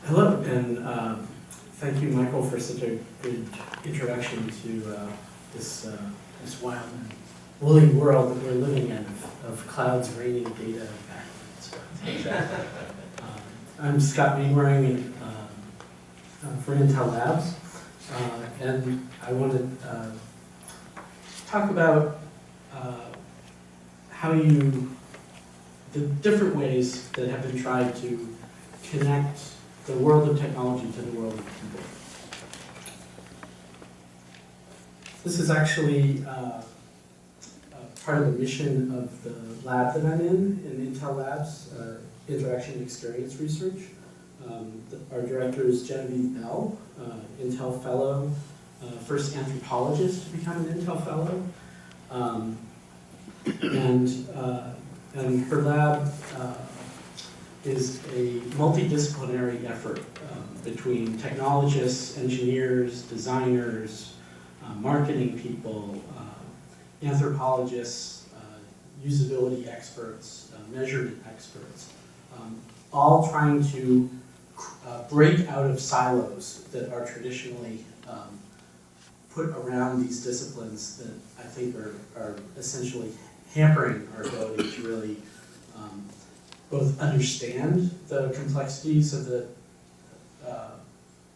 Hello, and thank you, Michael, for such a good introduction to this wild and woolly world that we're living in of clouds raining data backwards. I'm Scott Mainwaring for Intel Labs, and I want to talk about the different ways that have been tried to connect the world of technology to the world of people. This is actually part of the mission of the lab that I'm in Intel Labs, Interaction and Experience Research. Our director is Genevieve Bell, Intel Fellow, first anthropologist to become an Intel Fellow. And her lab is a multidisciplinary effort between technologists, engineers, designers, marketing people, anthropologists, usability experts, measurement experts, all trying to break out of silos that are traditionally put around these disciplines that I think are essentially hampering our ability to really both understand the complexities of the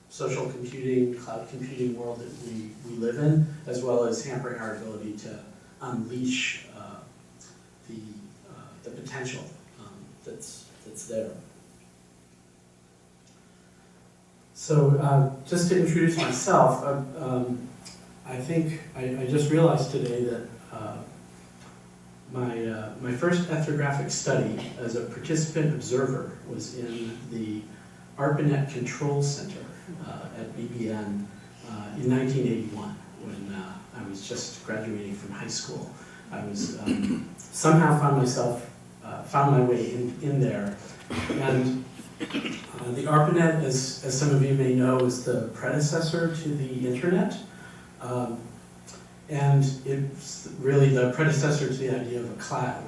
social computing, cloud computing world that we live in, as well as hampering our ability to unleash the potential that's there. So just to introduce myself, I think I just realized today that my first ethnographic study as a participant observer was in the ARPANET Control Center at BBN in 1981 when I was just graduating from high school. I was somehow found my way in there. And the ARPANET, as some of you may know, is the predecessor to the internet. And it's really the predecessor to the idea of a cloud.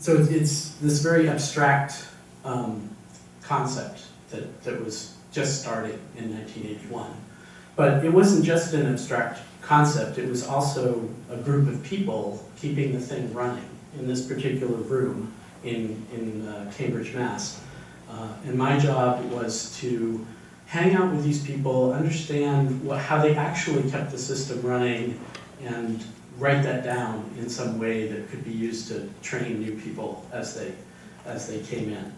So it's this very abstract concept that was just starting in 1981. But it wasn't just an abstract concept, it was also a group of people keeping the thing running in this particular room in Cambridge, Mass. And my job was to hang out with these people, understand how they actually kept the system running, and write that down in some way that could be used to train new people as they came in.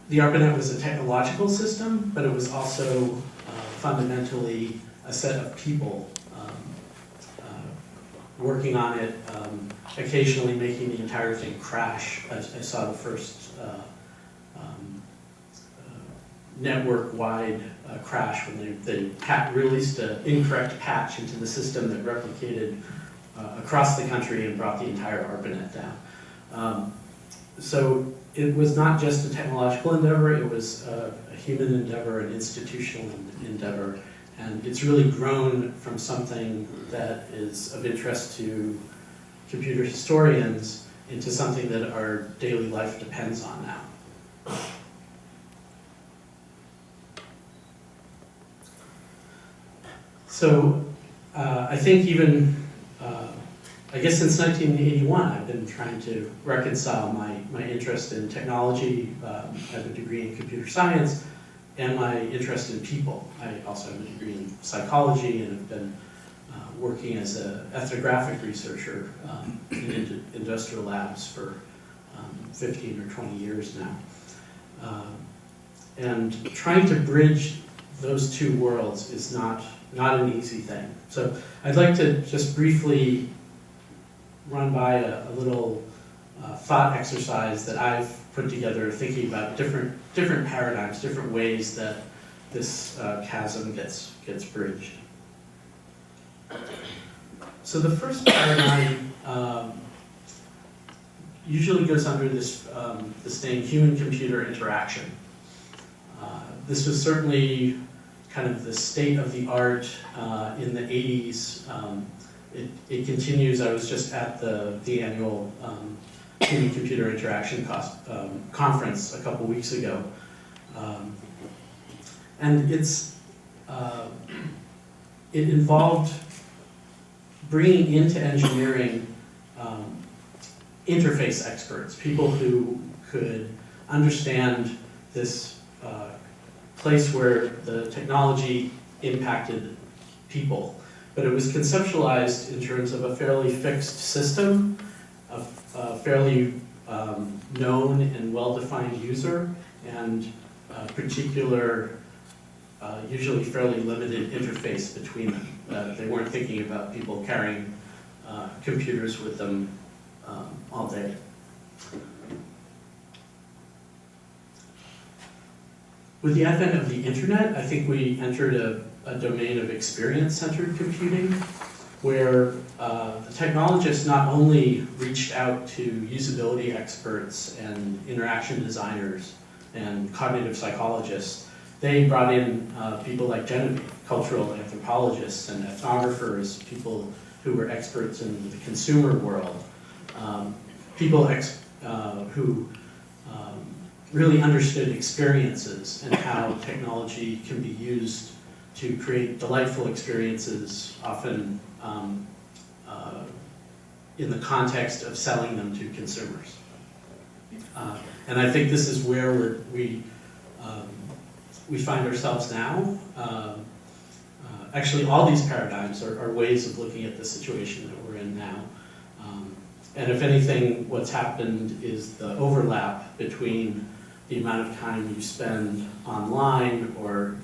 The ARPANET was a technological system, but it was also fundamentally a set of people working on it, occasionally making the entire thing crash. I saw the first network-wide crash when they released an incorrect patch into the system that replicated across the country and brought the entire ARPANET down. So it was not just a technological endeavor, it was a human endeavor, an institutional endeavor. And it's really grown from something that is of interest to computer historians into something that our daily life depends on now. So I think even, I guess since 1981, I've been trying to reconcile my interest in technology, I have a degree in computer science, and my interest in people. I also have a degree in psychology and have been working as an ethnographic researcher in industrial labs for 15 or 20 years now. And trying to bridge those two worlds is not an easy thing. So I'd like to just briefly run by a little thought exercise that I've put together thinking about different paradigms, different ways that this chasm gets bridged. So the first paradigm usually goes under this name human-computer interaction. This was certainly kind of the state of the art in the 80s it continues. I was just at the annual Human-Computer Interaction conference a couple weeks ago. And it involved bringing into engineering interface experts, people who could understand this place where the technology impacted people. But it was conceptualized in terms of a fairly fixed system, a fairly known and well-defined user, and a particular, usually fairly limited interface between them. They weren't thinking about people carrying computers with them all day. With the advent of the internet, I think we entered a domain of experience-centered computing, where the technologists not only reached out to usability experts and interaction designers and cognitive psychologists, they brought in people like Genevieve, cultural anthropologists and ethnographers, people who were experts in the consumer world, people who really understood experiences and how technology can be used to create delightful experiences, often in the context of selling them to consumers. And I think this is where we find ourselves now. Actually, all these paradigms are ways of looking at the situation that we're in now. And if anything, what's happened is the overlap between the amount of time you spend online or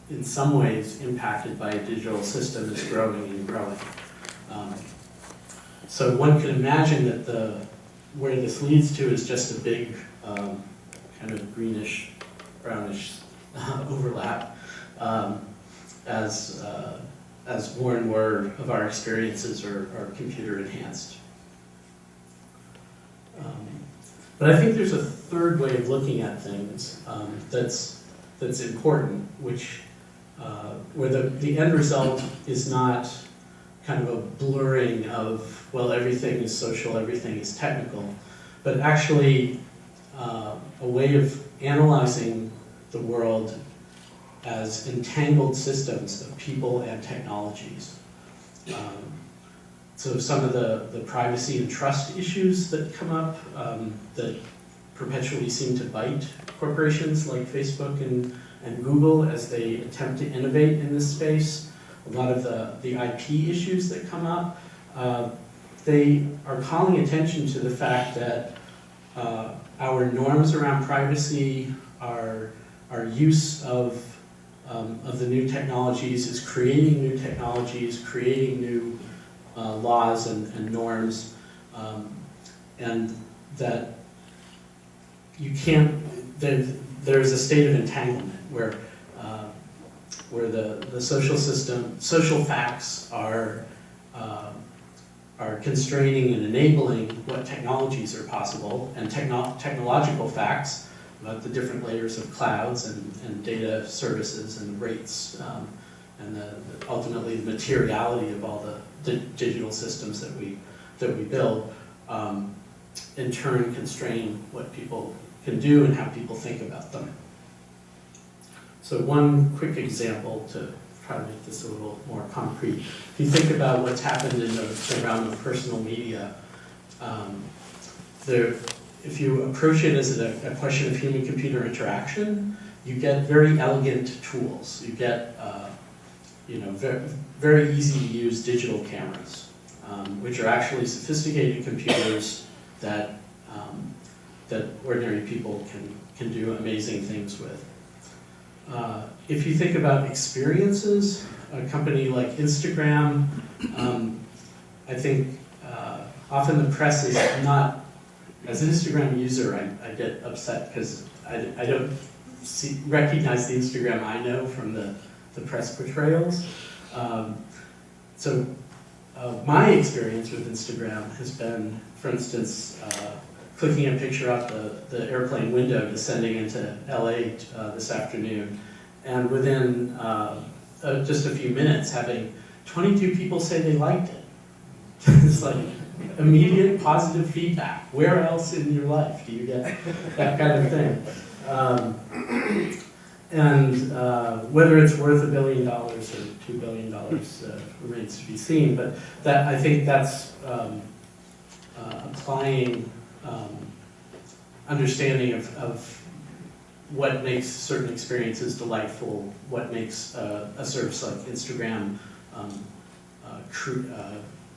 in some ways impacted by a digital system is growing and growing. So one can imagine that where this leads to is just a big kind of greenish, brownish overlap as more and more of our experiences are computer enhanced. But I think there's a third way of looking at things that's important, which where the end result is not kind of a blurring of, well, everything is social, everything is technical, but actually a way of analyzing the world as entangled systems of people and technologies. So some of the privacy and trust issues that come up that perpetually seem to bite corporations like Facebook and Google as they attempt to innovate in this space, a lot of the IP issues that come up, they are calling attention to the fact that our norms around privacy, our use of the new technologies is creating new technologies, creating new laws and norms, and that you can't, there's a state of entanglement where the social facts are constraining and enabling what technologies are possible, and technological facts about the different layers of clouds and data services and rates, and ultimately the materiality of all the digital systems that we build, in turn constrain what people can do and how people think about them. So one quick example to try to make this a little more concrete. If you think about what's happened in the realm of personal media, if you approach it as a question of human-computer interaction, you get very elegant tools. You get very, very easy to use digital cameras, which are actually sophisticated computers that ordinary people can do amazing things with. If you think about experiences, a company like Instagram, I think often the press is not, as an Instagram user, I get upset because I don't recognize the Instagram I know from the press portrayals. So my experience with Instagram has been, for instance, clicking a picture out the airplane window descending into LA this afternoon, and within just a few minutes having 22 people say they liked it. It's like immediate positive feedback. Where else in your life do you get that kind of thing? Whether it's worth $1 billion or $2 billion remains to be seen. But that, I think that's applying understanding of what makes certain experiences delightful, what makes a service like Instagram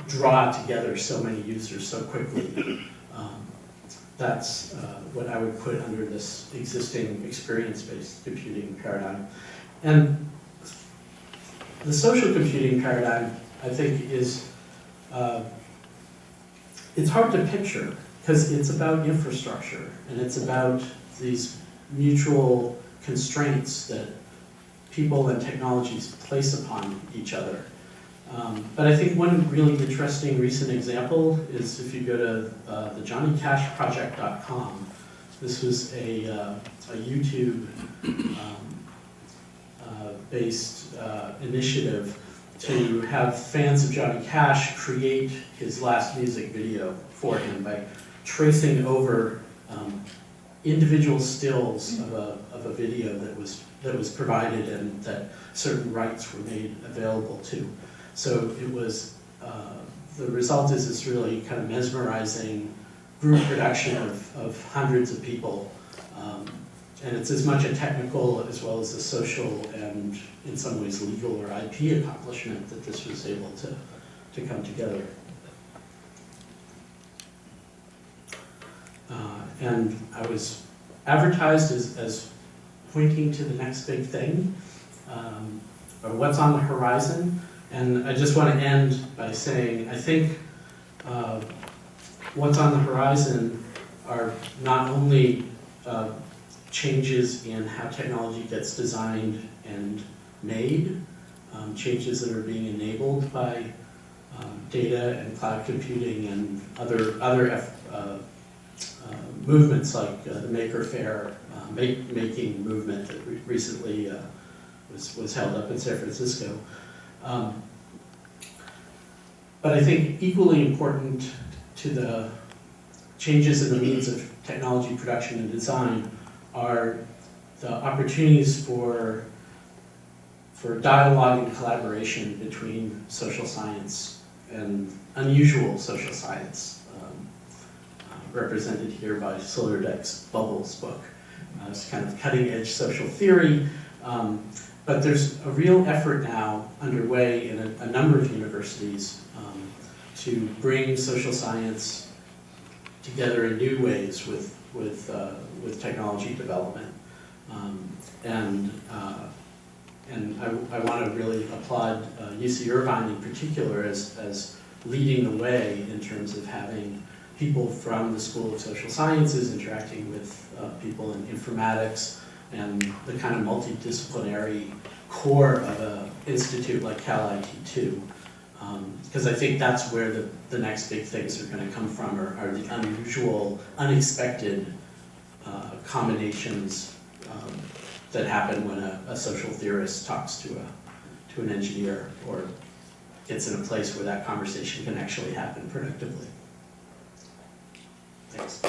draw together so many users so quickly. That's what I would put under this existing experience-based computing paradigm. And the social computing paradigm, I think, is, it's hard to picture because it's about infrastructure and it's about these mutual constraints that people and technologies place upon each other. But I think one really interesting recent example is if you go to the JohnnyCashProject.com. This was a YouTube based initiative to have fans of Johnny Cash create his last music video for him by tracing over individual stills of a video that was provided and that certain rights were made available to. So it was, the result is this really kind of mesmerizing group production of hundreds of people. And it's as much a technical as well as a social and in some ways legal or IP accomplishment that this was able to come together. And I was advertised as pointing to the next big thing, or what's on the horizon. And I just want to end by saying, I think what's on the horizon are not only changes in how technology gets designed and made, changes that are being enabled by data and cloud computing and other movements like the Maker Faire making movement that recently was held up in San Francisco. But I think equally important to the changes in the means of technology production and design are the opportunities for dialogue and collaboration between social science and unusual social science, represented here by Sloterdijk's Bubbles book. It's kind of cutting-edge social theory, but there's a real effort now underway in a number of universities to bring social science together in new ways with technology development. And I want to really applaud UC Irvine in particular as leading the way in terms of having people from the School of Social Sciences interacting with people in informatics and the kind of multidisciplinary core of an institute like Cal IT2. Because I think that's where the next big things are going to come from, are the unusual, unexpected combinations that happen when a social theorist talks to an engineer or gets in a place where that conversation can actually happen productively. Thanks.